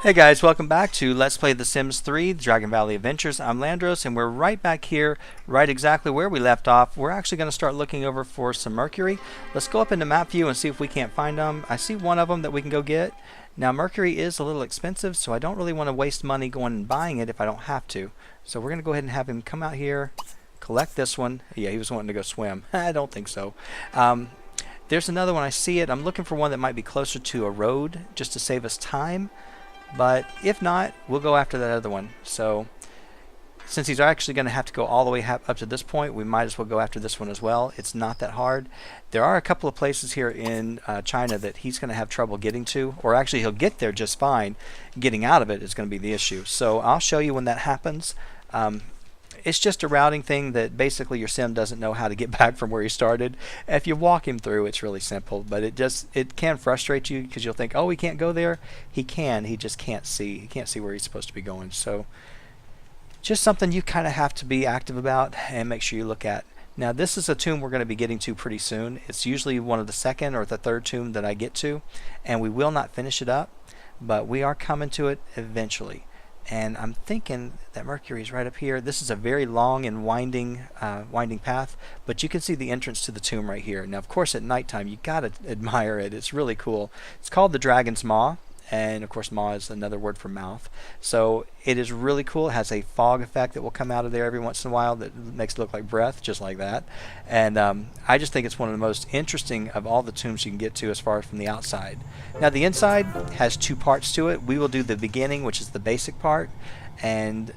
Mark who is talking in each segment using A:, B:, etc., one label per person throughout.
A: Hey guys, welcome back to Let's Play The Sims 3, Dragon Valley Adventures. I'm Llandros, and we're right back here, right exactly where we left off. We're actually going to start looking over for some mercury. Let's go up into map view and see if we can't find them. I see one of them that we can go get. Now mercury is a little expensive, so I don't really want to waste money going and buying it if I don't have to. So we're going to go ahead and have him come out here, collect this one. Yeah, he was wanting to go swim. I don't think so. There's another one, I see it. I'm looking for one that might be closer to a road, just to save us time. But if not, we'll go after that other one. So since he's actually going to have to go all the way up to this point, we might as well go after this one as well. It's not that hard. There are a couple of places here in China that he's going to have trouble getting to, or actually he'll get there just fine. Getting out of it is going to be the issue. So I'll show you when that happens. It's just a routing thing that basically your sim doesn't know how to get back from where he started. If you walk him through, it's really simple, but it can frustrate you because you'll think, oh, he can't go there. He can, he just can't see. He can't see where he's supposed to be going. So just something you kind of have to be active about and make sure you look at. Now this is a tomb we're going to be getting to pretty soon. It's usually one of the second or the third tomb that I get to, and we will not finish it up, but we are coming to it eventually. And I'm thinking that mercury is right up here. This is a very long and winding path, but you can see the entrance to the tomb right here. Now of course at nighttime you gotta admire it. It's really cool. It's called the Dragon's Maw, and of course maw is another word for mouth. So it is really cool. It has a fog effect that will come out of there every once in a while that makes it look like breath, just like that. And I just think it's one of the most interesting of all the tombs you can get to as far as from the outside. Now the inside has two parts to it. We will do the beginning, which is the basic part, and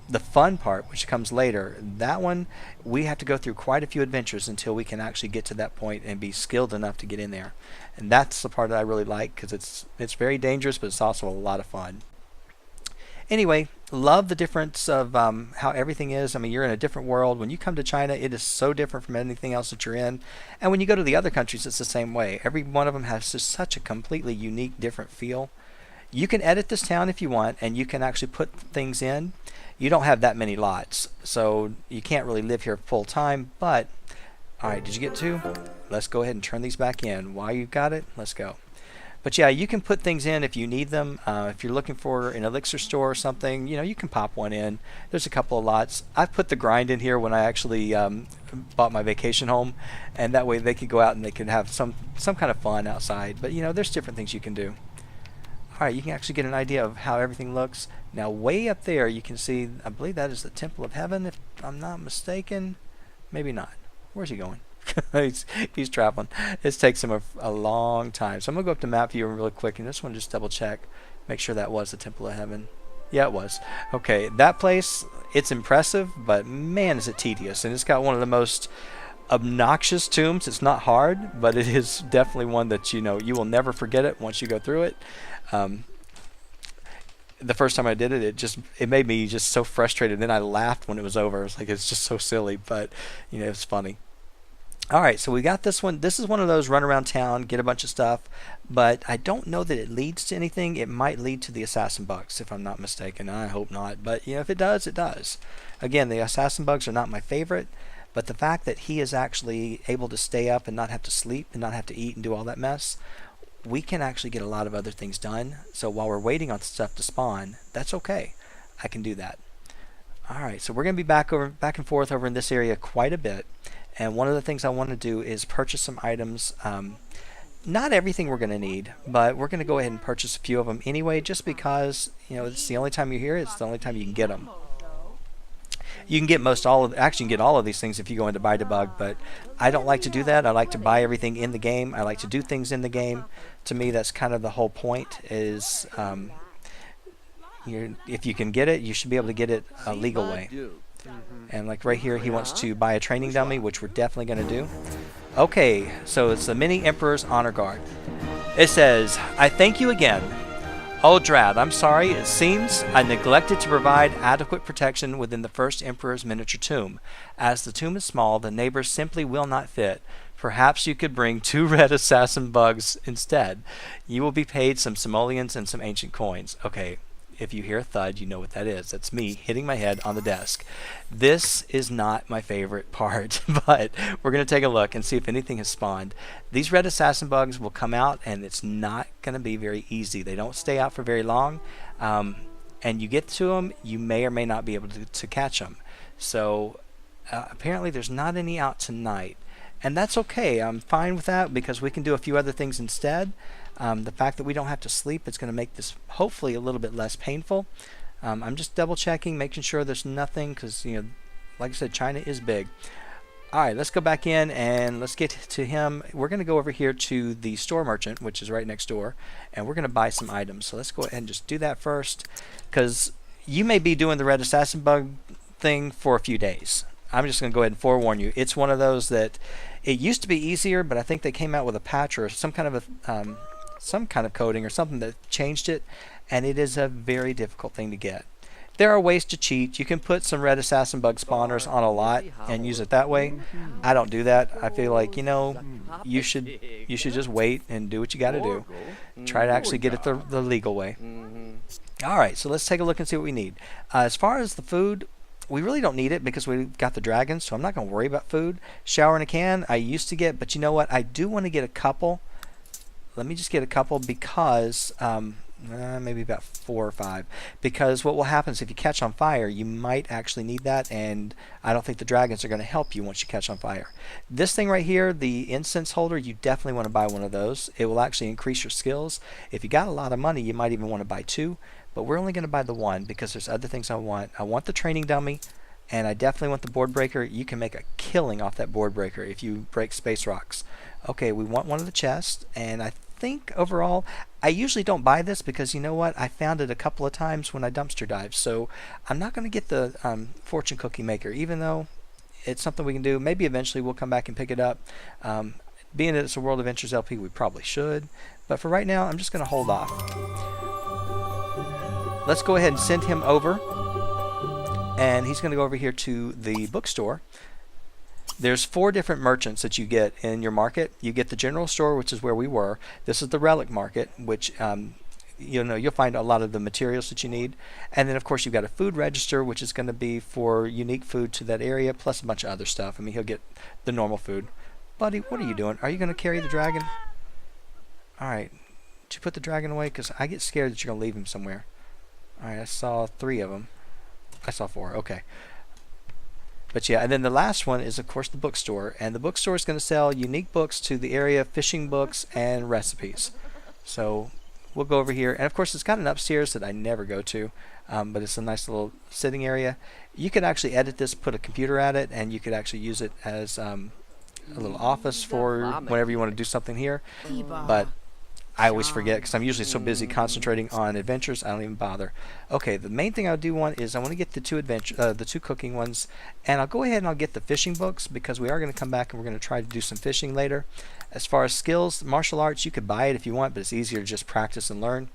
A: the fun part, which comes later. That one, we have to go through quite a few adventures until we can actually get to that point and be skilled enough to get in there. And that's the part that I really like, because it's very dangerous, but it's also a lot of fun. Anyway, love the difference of how everything is. I mean, you're in a different world. When you come to China, it is so different from anything else that you're in. And when you go to the other countries, it's the same way. Every one of them has just such a completely unique, different feel. You can edit this town if you want, and you can actually put things in. You don't have that many lots, so you can't really live here full time, but alright, did you get two? Let's go ahead and turn these back in. While you've got it, let's go. But yeah, you can put things in if you need them. If you're looking for an elixir store or something, you know, you can pop one in. There's a couple of lots. I've put the grind in here when I actually bought my vacation home, and that way they could go out and they could have some kind of fun outside. But you know, there's different things you can do. Alright, you can actually get an idea of how everything looks. Now way up there you can see, I believe that is the Temple of Heaven, if I'm not mistaken. Maybe not. Where's he going? he's traveling. This takes him a long time. So I'm going to go up to map view really quick and just want to just double check. Make sure that was the Temple of Heaven. Yeah, it was. Okay, that place, it's impressive, but man is it tedious. And it's got one of the most obnoxious tombs. It's not hard, but it is definitely one that, you know, you will never forget it once you go through it. The first time I did it, it made me just so frustrated. Then I laughed when it was over. It's like, it's just so silly, but you know, it's funny. Alright, so we got this one. This is one of those run around town, get a bunch of stuff, but I don't know that it leads to anything. It might lead to the assassin bugs, if I'm not mistaken. I hope not, but you know, if it does, it does. Again, the assassin bugs are not my favorite, but the fact that he is actually able to stay up and not have to sleep and not have to eat and do all that mess, we can actually get a lot of other things done. So while we're waiting on stuff to spawn, that's okay. I can do that. Alright, so we're going to be back and forth over in this area quite a bit. And one of the things I want to do is purchase some items. Not everything we're going to need, but we're going to go ahead and purchase a few of them anyway, just because, you know, it's the only time you're here. It's the only time you can get them. You can get actually you can get all of these things if you go into buy debug, but I don't like to do that. I like to buy everything in the game. I like to do things in the game. To me, that's kind of the whole point is if you can get it, you should be able to get it a legal way. And like right here, he wants to buy a training dummy, which we're definitely going to do. Okay, so it's the Mini Emperor's Honor Guard. It says, I thank you again. Oh Drad, I'm sorry, it seems I neglected to provide adequate protection within the first Emperor's miniature tomb. As the tomb is small, the neighbors simply will not fit. Perhaps you could bring 2 red assassin bugs instead. You will be paid some simoleons and some ancient coins. Okay, if you hear a thud, you know what that is. That's me hitting my head on the desk. This is not my favorite part, but we're going to take a look and see if anything has spawned. These red assassin bugs will come out, and it's not going to be very easy. They don't stay out for very long, and you get to them, you may or may not be able to catch them. So apparently there's not any out tonight, and that's okay. I'm fine with that because we can do a few other things instead. The fact that we don't have to sleep, it's going to make this hopefully a little bit less painful. I'm just double checking, making sure there's nothing, because like I said, China is big. Alright, let's go back in and let's get to him. We're going to go over here to the store merchant, which is right next door, and we're going to buy some items. So let's go ahead and just do that first, because you may be doing the red assassin bug thing for a few days. I'm just going to go ahead and forewarn you. It's one of those that it used to be easier, but I think they came out with a patch or some kind of coding or something that changed it, and it is a very difficult thing to get. There are ways to cheat. You can put some red assassin bug spawners on a lot and use it that way. I don't do that. I feel like, you should just wait and do what you got to do. Try to actually get it the legal way. Alright, so let's take a look and see what we need. As far as the food, we really don't need it because we've got the dragons, so I'm not going to worry about food. Shower in a can, I used to get, but you know what? I do want to get a couple. Let me just get a couple because... maybe about 4 or 5, because what will happen is if you catch on fire, you might actually need that, and I don't think the dragons are going to help you once you catch on fire. This thing right here, the incense holder, you definitely want to buy one of those. It will actually increase your skills. If you got a lot of money, you might even want to buy 2, but we're only going to buy the 1 because there's other things I want. I want the training dummy, and I definitely want the board breaker. You can make a killing off that board breaker if you break space rocks. Okay, we want one of the chests, and I think overall, I usually don't buy this because you know what? I found it a couple of times when I dumpster dive, so I'm not going to get the fortune cookie maker, even though it's something we can do. Maybe eventually we'll come back and pick it up. Being that it's a World Adventures LP, we probably should, but for right now, I'm just going to hold off. Let's go ahead and send him over, and he's going to go over here to the bookstore. There's 4 different merchants that you get in your market. You get the general store, which is where we were. This is the relic market, which you'll find a lot of the materials that you need. And then of course you've got a food register, which is going to be for unique food to that area, plus a bunch of other stuff. I mean, he'll get the normal food. Buddy, what are you doing? Are you going to carry the dragon? Alright. Did you put the dragon away? Because I get scared that you're going to leave him somewhere. Alright, I saw 3 of them. I saw 4. Okay. But yeah, and then the last one is of course the bookstore, and the bookstore is going to sell unique books to the area, fishing books and recipes. So we'll go over here, and of course it's got an upstairs that I never go to, but it's a nice little sitting area. You could actually edit this, put a computer at it, and you could actually use it as a little office for whenever you want to do something here. But I always forget because I'm usually so busy concentrating on adventures, I don't even bother. Okay, the main thing I do want is I want to get the 2 cooking ones, and I'll go ahead and I'll get the fishing books because we are going to come back and we're going to try to do some fishing later. As far as skills, martial arts, you could buy it if you want, but it's easier to just practice and learn.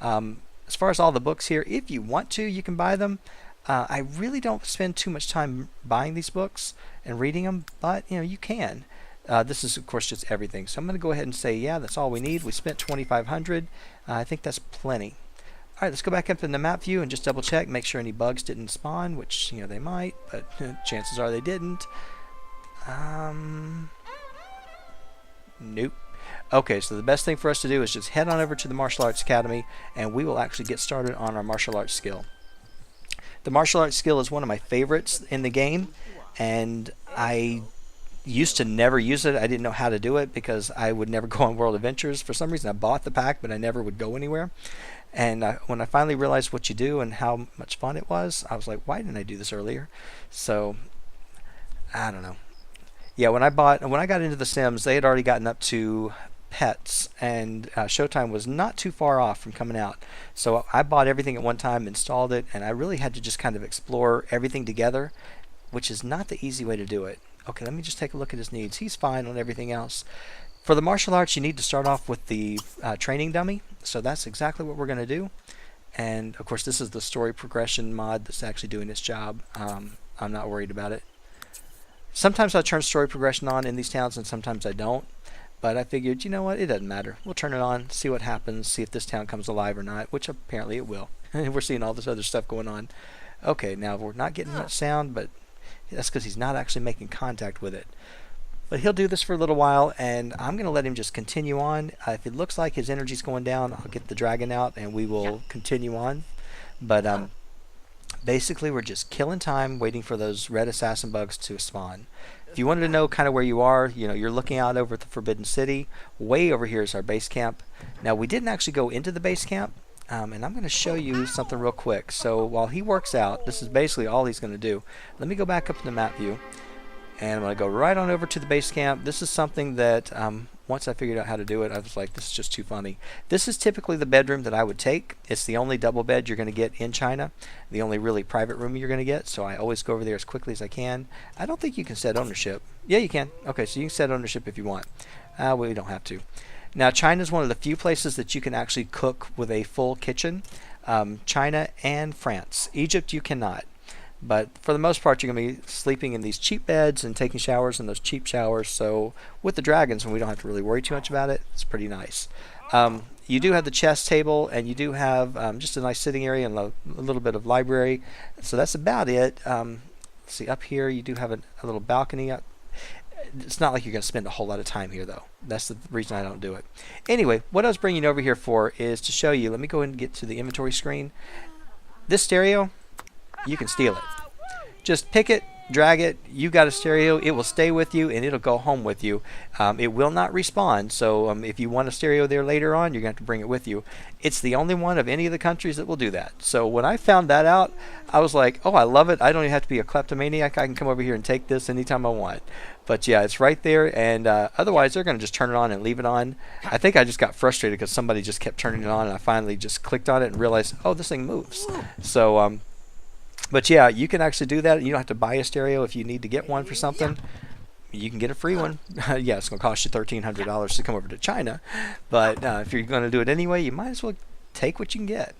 A: As far as all the books here, if you want to, you can buy them. I really don't spend too much time buying these books and reading them, but you can. This is of course just everything, so I'm going to go ahead and say yeah, that's all we need. We spent 2,500. I think that's plenty. Alright, let's go back up in the map view and just double check, make sure any bugs didn't spawn, which they might, but chances are they didn't. Nope. Okay, so the best thing for us to do is just head on over to the Martial Arts Academy, and we will actually get started on our martial arts skill. The martial arts skill is one of my favorites in the game, and I used to never use it. I didn't know how to do it because I would never go on World Adventures. For some reason I bought the pack, but I never would go anywhere. And when I finally realized what you do and how much fun it was, I was like, why didn't I do this earlier? So I don't know. Yeah, when I got into The Sims, they had already gotten up to pets, and Showtime was not too far off from coming out. So I bought everything at one time, installed it, and I really had to just kind of explore everything together, which is not the easy way to do it. Okay, let me just take a look at his needs. He's fine on everything else. For the martial arts, you need to start off with the training dummy. So that's exactly what we're going to do. And of course, this is the story progression mod that's actually doing its job. I'm not worried about it. Sometimes I turn story progression on in these towns, and sometimes I don't. But I figured, you know what, it doesn't matter. We'll turn it on, see what happens, see if this town comes alive or not, which apparently it will. We're seeing all this other stuff going on. Okay, now we're not getting much sound, but that's because he's not actually making contact with it. But he'll do this for a little while, and I'm going to let him just continue on. If it looks like his energy's going down, I'll get the dragon out, and we will continue on. But basically, we're just killing time, waiting for those red assassin bugs to spawn. If you wanted to know kind of where you are, you're looking out over at the Forbidden City. Way over here is our base camp. Now, we didn't actually go into the base camp, and I'm going to show you something real quick. So while he works out, this is basically all he's going to do. Let me go back up to the map view, and I'm going to go right on over to the base camp. This is something that once I figured out how to do it, I was like, this is just too funny. This is typically the bedroom that I would take. It's the only double bed you're going to get in China, the only really private room you're going to get, so I always go over there as quickly as I can. I don't think you can set ownership. Yeah, you can. Okay, so you can set ownership if you want. We don't have to. Now, China is one of the few places that you can actually cook with a full kitchen. China and France. Egypt, you cannot. But for the most part, you're going to be sleeping in these cheap beds and taking showers in those cheap showers. So with the dragons, when we don't have to really worry too much about it, it's pretty nice. You do have the chess table, and you do have just a nice sitting area and a little bit of library. So that's about it. Let's see, up here you do have a little balcony. It's not like you're going to spend a whole lot of time here, though. That's the reason I don't do it. Anyway, what I was bringing over here for is to show you. Let me go ahead and get to the inventory screen. This stereo, you can steal it. Just pick it, drag it, you got a stereo, it will stay with you and it'll go home with you. It will not respawn, so if you want a stereo there later on, you're going to have to bring it with you. It's the only one of any of the countries that will do that. So when I found that out, I was like, oh, I love it. I don't even have to be a kleptomaniac. I can come over here and take this anytime I want. But yeah, it's right there, and otherwise they're going to just turn it on and leave it on. I think I just got frustrated because somebody just kept turning it on, and I finally just clicked on it and realized, oh, this thing moves. So but yeah, you can actually do that. You don't have to buy a stereo if you need to get one for something. You can get a free one. Yeah, it's going to cost you $1,300 to come over to China. But if you're going to do it anyway, you might as well take what you can get.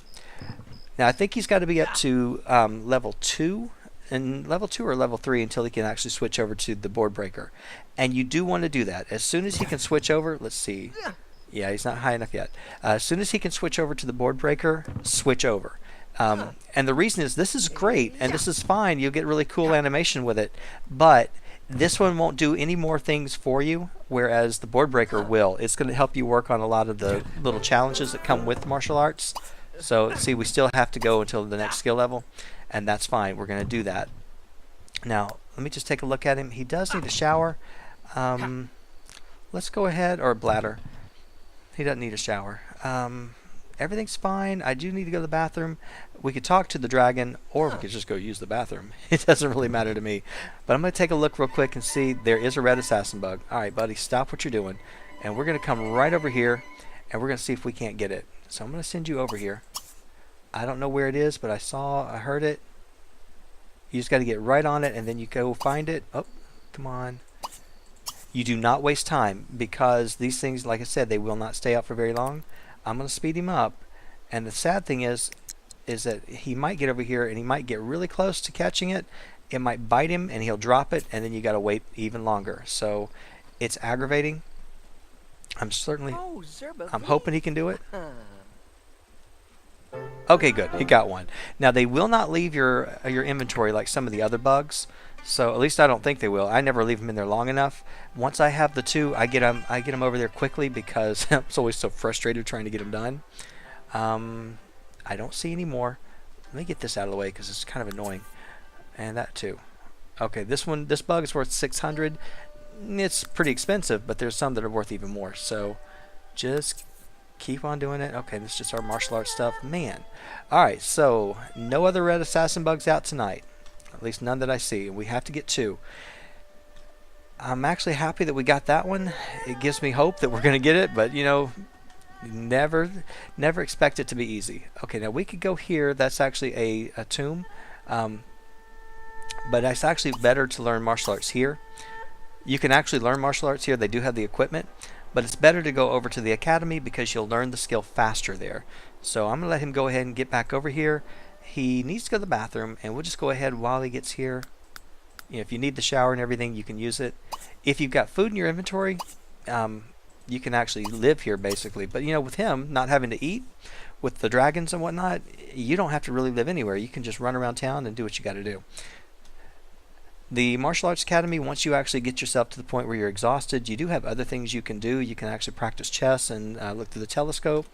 A: Now, I think he's got to be up to level 2, and level 2 or level 3 until he can actually switch over to the board breaker. And you do want to do that. As soon as he can switch over, let's see. Yeah, he's not high enough yet. As soon as he can switch over to the board breaker, switch over. And the reason is this is great and this is fine. You'll get really cool animation with it, but this one won't do any more things for you, whereas the board breaker will. It's going to help you work on a lot of the little challenges that come with martial arts. So see, we still have to go until the next skill level, and that's fine. We're going to do that. Now, let me just take a look at him. He does need a shower. Let's go ahead, or a bladder. He doesn't need a shower. Everything's fine. I do need to go to the bathroom. We could talk to the dragon, or we could just go use the bathroom. It doesn't really matter to me. But I'm going to take a look real quick and see. There is a red assassin bug. All right, buddy, stop what you're doing. And we're going to come right over here, and we're going to see if we can't get it. So I'm going to send you over here. I don't know where it is, but I heard it. You just got to get right on it, and then you go find it. Oh, come on. You do not waste time, because these things, like I said, they will not stay up for very long. I'm going to speed him up, and the sad thing is that he might get over here and he might get really close to catching it. It might bite him and he'll drop it, and then you got to wait even longer. So it's aggravating. I'm hoping he can do it. Okay, good. He got one. Now they will not leave your inventory like some of the other bugs. So at least I don't think they will. I never leave them in there long enough. Once I have the 2, I get them over there quickly, because I'm always so frustrated trying to get them done. I don't see any more. Let me get this out of the way because it's kind of annoying. And that too. Okay, this bug is worth 600. It's pretty expensive, but there's some that are worth even more. So just keep on doing it. Okay, this is just our martial arts stuff. Man. All right, so no other red assassin bugs out tonight. At least none that I see. We have to get 2. I'm actually happy that we got that one. It gives me hope that we're going to get it, but never expect it to be easy. Okay, now we could go here. That's actually a tomb, but it's actually better to learn martial arts here. You can actually learn martial arts here. They do have the equipment, but it's better to go over to the academy because you'll learn the skill faster there. So I'm going to let him go ahead and get back over here. He needs to go to the bathroom, and we'll just go ahead while he gets here. If you need the shower and everything, you can use it. If you've got food in your inventory, you can actually live here basically. But you know, with him not having to eat, with the dragons and whatnot, you don't have to really live anywhere. You can just run around town and do what you got to do. The Martial Arts Academy, once you actually get yourself to the point where you're exhausted, you do have other things you can do. You can actually practice chess and look through the telescope.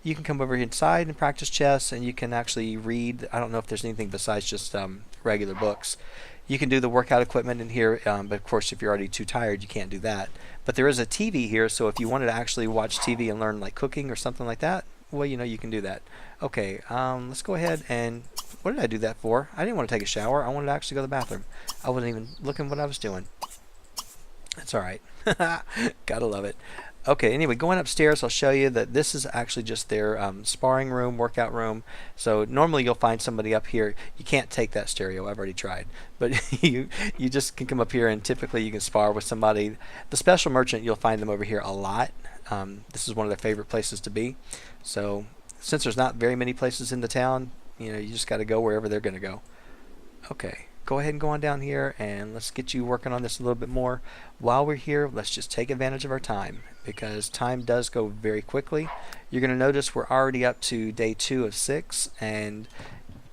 A: You can come over here inside and practice chess, and you can actually read. I don't know if there's anything besides just regular books. You can do the workout equipment in here, but of course if you're already too tired, you can't do that. But there is a TV here, so if you wanted to actually watch TV and learn like cooking or something like that, well, you know, you can do that. Okay, let's go ahead and... What did I do that for? I didn't want to take a shower. I wanted to actually go to the bathroom. I wasn't even looking what I was doing. That's alright. Gotta love it. Okay, anyway, going upstairs, I'll show you that this is actually just their sparring room, workout room. So normally you'll find somebody up here. You can't take that stereo. I've already tried. But you just can come up here, and typically you can spar with somebody. The Special Merchant, you'll find them over here a lot. This is one of their favorite places to be. So since there's not very many places in the town, you know, you just got to go wherever they're going to go. Okay, go ahead and go on down here, and let's get you working on this a little bit more. While we're here, let's just take advantage of our time, because time does go very quickly. You're going to notice we're already up to day 2 of 6, and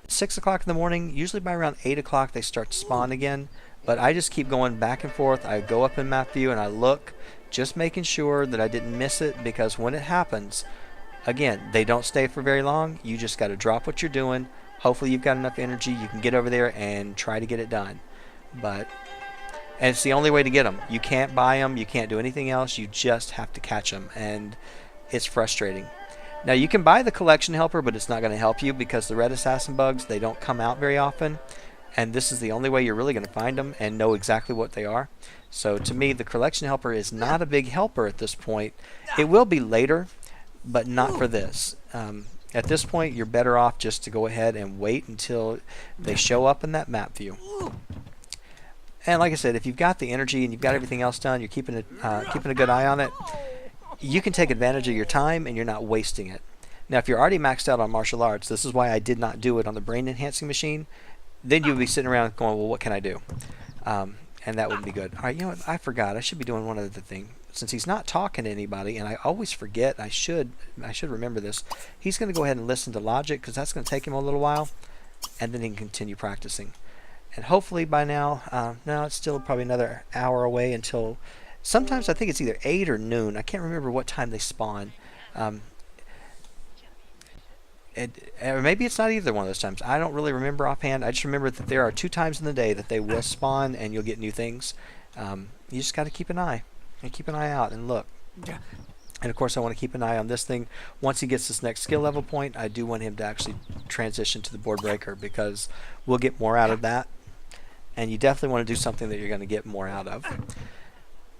A: 6 o'clock in the morning, usually by around 8 o'clock they start to spawn again. But I just keep going back and forth. I go up in map view and I look, just making sure that I didn't miss it, because when it happens, again, they don't stay for very long. You just got to drop what you're doing. Hopefully you've got enough energy. You can get over there and try to get it done. And it's the only way to get them. You can't buy them. You can't do anything else. You just have to catch them. And it's frustrating. Now you can buy the collection helper, but it's not going to help you, because the red assassin bugs, they don't come out very often. And this is the only way you're really going to find them and know exactly what they are. So to me, the collection helper is not a big helper at this point. It will be later, but not for this. At this point, you're better off just to go ahead and wait until they show up in that map view. And like I said, if you've got the energy and you've got everything else done, you're keeping a good eye on it, you can take advantage of your time and you're not wasting it. Now, if you're already maxed out on martial arts, this is why I did not do it on the brain enhancing machine, then you'll be sitting around going, well, what can I do? And that wouldn't be good. All right, you know what? I forgot. I should be doing one other thing. Since he's not talking to anybody, and I always forget, I should remember this. He's going to go ahead and listen to logic, because that's going to take him a little while, and then he can continue practicing. And hopefully by now, no, it's still probably another hour away until, sometimes I think it's either 8 or noon. I can't remember what time they spawn. Or maybe it's not either one of those times. I don't really remember offhand. I just remember that there are 2 times in the day that they will spawn, and you'll get new things. You just got to keep an eye. And keep an eye out and look. And of course I want to keep an eye on this thing. Once he gets this next skill level point, I do want him to actually transition to the board breaker, because we'll get more out of that. And you definitely want to do something that you're going to get more out of.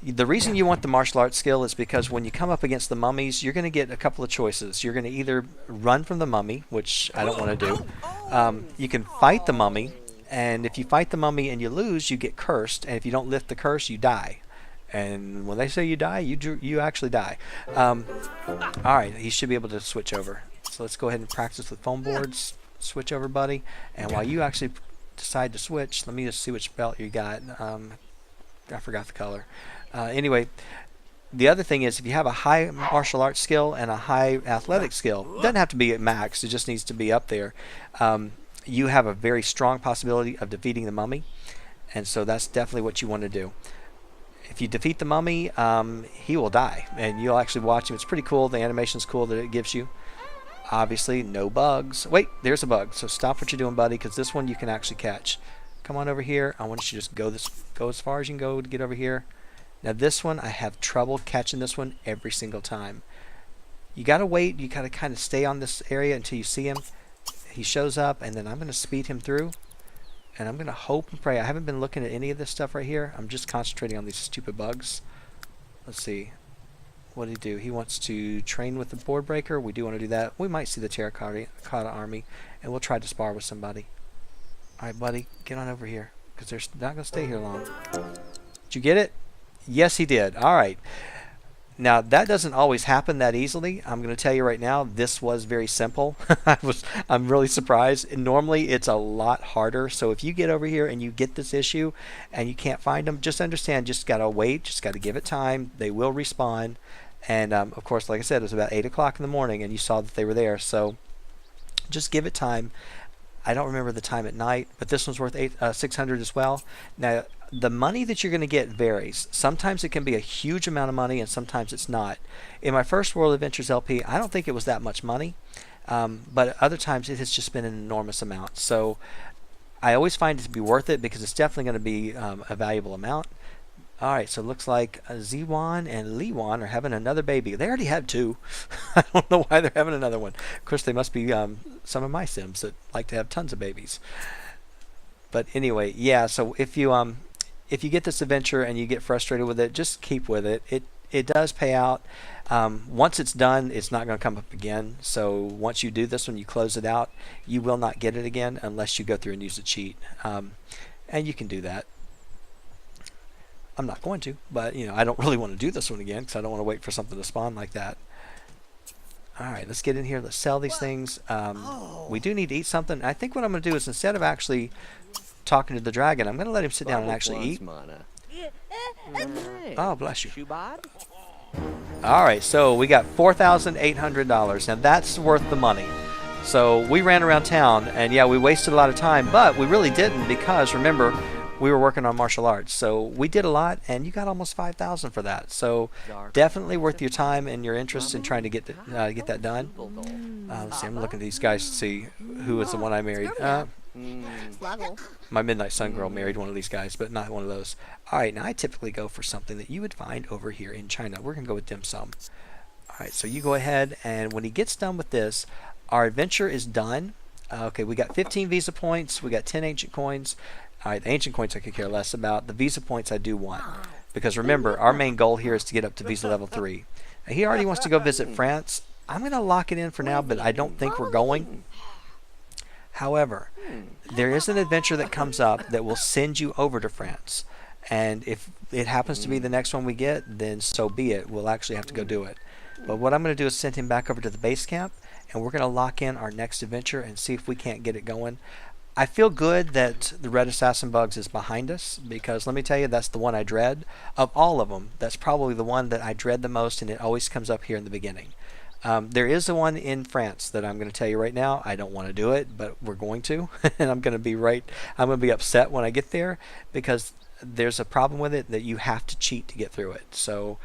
A: The reason you want the martial arts skill is because when you come up against the mummies, you're going to get a couple of choices. You're going to either run from the mummy, which I don't want to do. You can fight the mummy, and if you fight the mummy and you lose, you get cursed. And if you don't lift the curse, you die. And when they say you die, you actually die. Alright, he should be able to switch over. So let's go ahead and practice with foam boards. Switch over, buddy. And while you actually decide to switch, let me just see which belt you got. I forgot the color. Anyway, the other thing is, if you have a high martial arts skill and a high athletic skill, it doesn't have to be at max, it just needs to be up there. You have a very strong possibility of defeating the mummy. And so that's definitely what you want to do. If you defeat the mummy, he will die, and you'll actually watch him. It's pretty cool. The animation's cool that it gives you. Obviously, no bugs. Wait, there's a bug. So stop what you're doing, buddy, because this one you can actually catch. Come on over here. I want you to just go as far as you can go to get over here. Now this one, I have trouble catching this one every single time. You got to wait. You got to kind of stay on this area until you see him. He shows up, and then I'm going to speed him through. And I'm going to hope and pray. I haven't been looking at any of this stuff right here. I'm just concentrating on these stupid bugs. Let's see. What did he do? He wants to train with the board breaker. We do want to do that. We might see the terracotta army, and we'll try to spar with somebody. Alright, buddy. Get on over here, because they're not going to stay here long. Did you get it? Yes, he did. Alright. Now, that doesn't always happen that easily. I'm going to tell you right now, this was very simple. I'm really surprised. And normally, it's a lot harder. So if you get over here and you get this issue and you can't find them, just understand, just got to wait, just got to give it time. They will respawn. And of course, like I said, it was about 8 o'clock in the morning, and you saw that they were there. So just give it time. I don't remember the time at night, but this one's worth 600 as well. Now, the money that you're going to get varies. Sometimes it can be a huge amount of money, and sometimes it's not. In my first World Adventures LP, I don't think it was that much money, but other times it has just been an enormous amount. So I always find it to be worth it because it's definitely going to be a valuable amount. All right, so it looks like Ziwan and Liwan are having another baby. They already had two. I don't know why they're having another one. Of course, they must be some of my Sims that like to have tons of babies. But anyway, yeah. So if you get this adventure and you get frustrated with it, just keep with it. It does pay out. Once it's done, it's not going to come up again. So once you do this one, you close it out. You will not get it again unless you go through and use a cheat. And you can do that. I'm not going to, but I don't really want to do this one again because I don't want to wait for something to spawn like that. Alright, let's get in here. Let's sell these things. We do need to eat something. I think what I'm going to do is instead of actually talking to the dragon, I'm going to let him sit down and actually eat. Oh, bless you. Alright, so we got $4,800. Now that's worth the money. So we ran around town, and yeah, we wasted a lot of time, but we really didn't because, remember, we were working on martial arts. So we did a lot, and you got almost 5,000 for that. So definitely worth your time and your interest in trying to get that done. Let's see, I'm looking at these guys to see who was the one I married. My Midnight Sun Girl married one of these guys, but not one of those. Alright, now I typically go for something that you would find over here in China. We're going to go with dim sum. Alright, so you go ahead, and when he gets done with this, our adventure is done. Okay, we got 15 Visa points. We got 10 ancient coins. Alright, the ancient coins I could care less about. The Visa points I do want. Because remember, our main goal here is to get up to Visa level 3. Now, he already wants to go visit France. I'm going to lock it in for now, but I don't think we're going. However, there is an adventure that comes up that will send you over to France. And if it happens to be the next one we get, then so be it. We'll actually have to go do it. But what I'm going to do is send him back over to the base camp, and we're going to lock in our next adventure and see if we can't get it going. I feel good that the Red Assassin Bugs is behind us because let me tell you, that's the one I dread. Of all of them, that's probably the one that I dread the most, and it always comes up here in the beginning. There is the one in France that I'm going to tell you right now. I don't want to do it, but we're going to, and I'm going to be upset when I get there because there's a problem with it that you have to cheat to get through it. So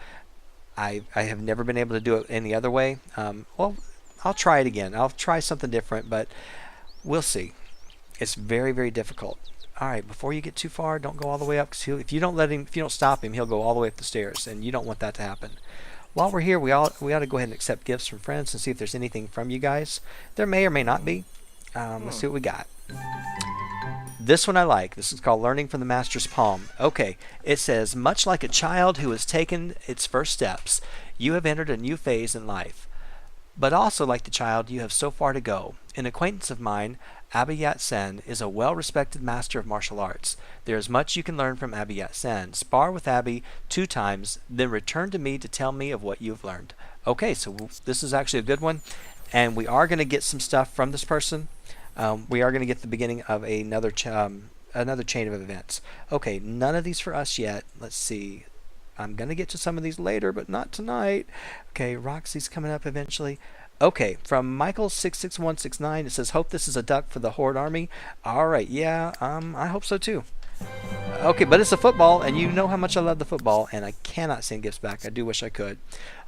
A: I have never been able to do it any other way. Well, I'll try it again. I'll try something different, but we'll see. It's very, very difficult. All right, before you get too far, don't go all the way up. Cause if you don't stop him, he'll go all the way up the stairs, and you don't want that to happen. While we're here, we ought to go ahead and accept gifts from friends and see if there's anything from you guys. There may or may not be. Let's see what we got. This one I like. This is called Learning from the Master's Palm. Okay, it says, much like a child who has taken its first steps, you have entered a new phase in life. But also like the child, you have so far to go. An acquaintance of mine, Abby Yat-sen, is a well-respected master of martial arts. There is much you can learn from Abby Yat-sen. Spar with Abby 2 times, then return to me to tell me of what you've learned. Okay, so this is actually a good one, and we are going to get some stuff from this person. We are going to get the beginning of another chain of events. Okay, none of these for us yet. Let's see. I'm going to get to some of these later, but not tonight. Okay, Roxy's coming up eventually. Okay, from Michael66169, it says, hope this is a duck for the Horde Army. Alright, yeah, I hope so too. Okay, but it's a football, and you know how much I love the football, and I cannot send gifts back. I do wish I could.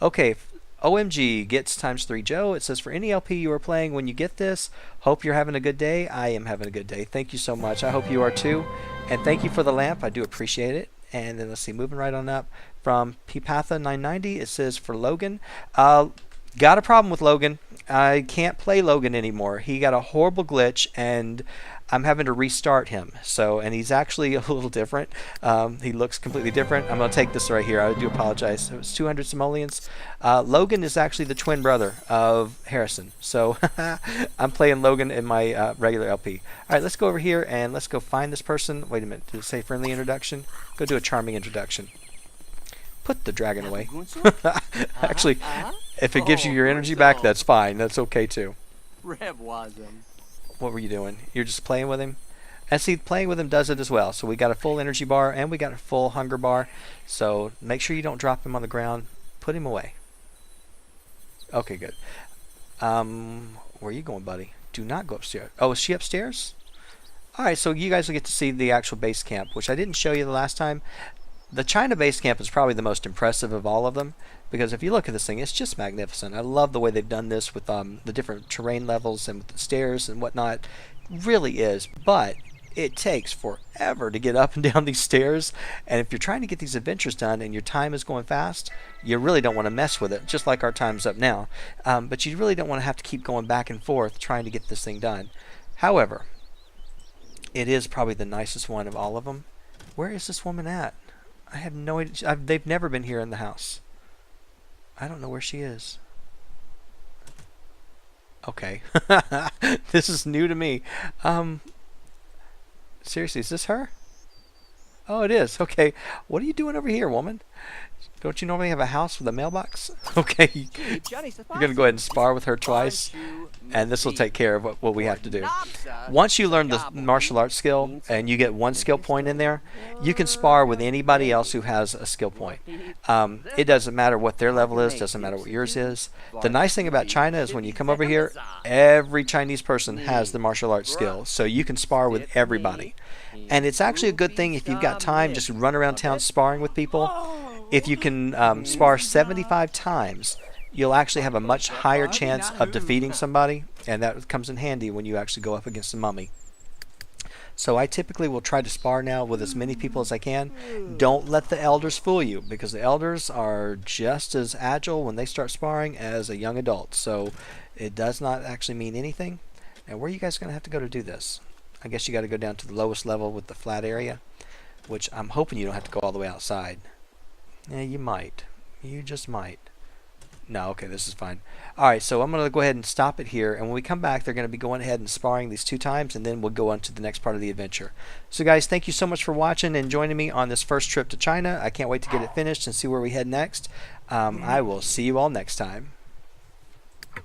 A: Okay, OMG gets ×3 Joe. It says, for any LP you are playing when you get this, hope you're having a good day. I am having a good day. Thank you so much. I hope you are too. And thank you for the lamp. I do appreciate it. And then let's see, moving right on up. From Pipatha990, it says, for Logan. Got a problem with Logan. I can't play Logan anymore. He got a horrible glitch, and I'm having to restart him. So, and he's actually a little different. He looks completely different. I'm going to take this right here. I do apologize. It was 200 simoleons. Logan is actually the twin brother of Harrison. So, I'm playing Logan in my regular LP. All right, let's go over here, and let's go find this person. Wait a minute. Did it say friendly introduction? Go do a charming introduction. Put the dragon away. Actually, if it gives you your energy back, that's fine. That's okay too. What were you doing? You're just playing with him? And see, playing with him does it as well. So we got a full energy bar and we got a full hunger bar. So make sure you don't drop him on the ground. Put him away. Okay, good. Where are you going, buddy? Do not go upstairs. Oh, is she upstairs? All right, so you guys will get to see the actual base camp, which I didn't show you the last time. The China base camp is probably the most impressive of all of them, because if you look at this thing, it's just magnificent. I love the way they've done this with the different terrain levels and with the stairs and whatnot. It really is, but it takes forever to get up and down these stairs, and if you're trying to get these adventures done and your time is going fast, you really don't want to mess with it, just like our time's up now. But you really don't want to have to keep going back and forth trying to get this thing done. However, it is probably the nicest one of all of them. Where is this woman at? I have no idea. They've never been here in the house. I don't know where she is. Okay. This is new to me. Seriously, is this her? Oh, it is. Okay. What are you doing over here, woman? Don't you normally have a house with a mailbox? Okay. You're going to go ahead and spar with her twice, and this will take care of what we have to do. Once you learn the martial arts skill, and you get 1 skill point in there, you can spar with anybody else who has a skill point. It doesn't matter what their level is, doesn't matter what yours is. The nice thing about China is when you come over here, every Chinese person has the martial arts skill, so you can spar with everybody. And it's actually a good thing if you've got time, just run around town sparring with people. If you can spar 75 times, you'll actually have a much higher chance of defeating somebody, and that comes in handy when you actually go up against a mummy. So I typically will try to spar now with as many people as I can. Don't let the elders fool you, because the elders are just as agile when they start sparring as a young adult. So it does not actually mean anything. Now, where are you guys going to have to go to do this? I guess you got to go down to the lowest level with the flat area, which I'm hoping you don't have to go all the way outside. Yeah, you might. You just might. No, okay, this is fine. Alright, so I'm going to go ahead and stop it here, and when we come back, they're going to be going ahead and sparring these 2 times, and then we'll go on to the next part of the adventure. So guys, thank you so much for watching and joining me on this first trip to China. I can't wait to get it finished and see where we head next. I will see you all next time.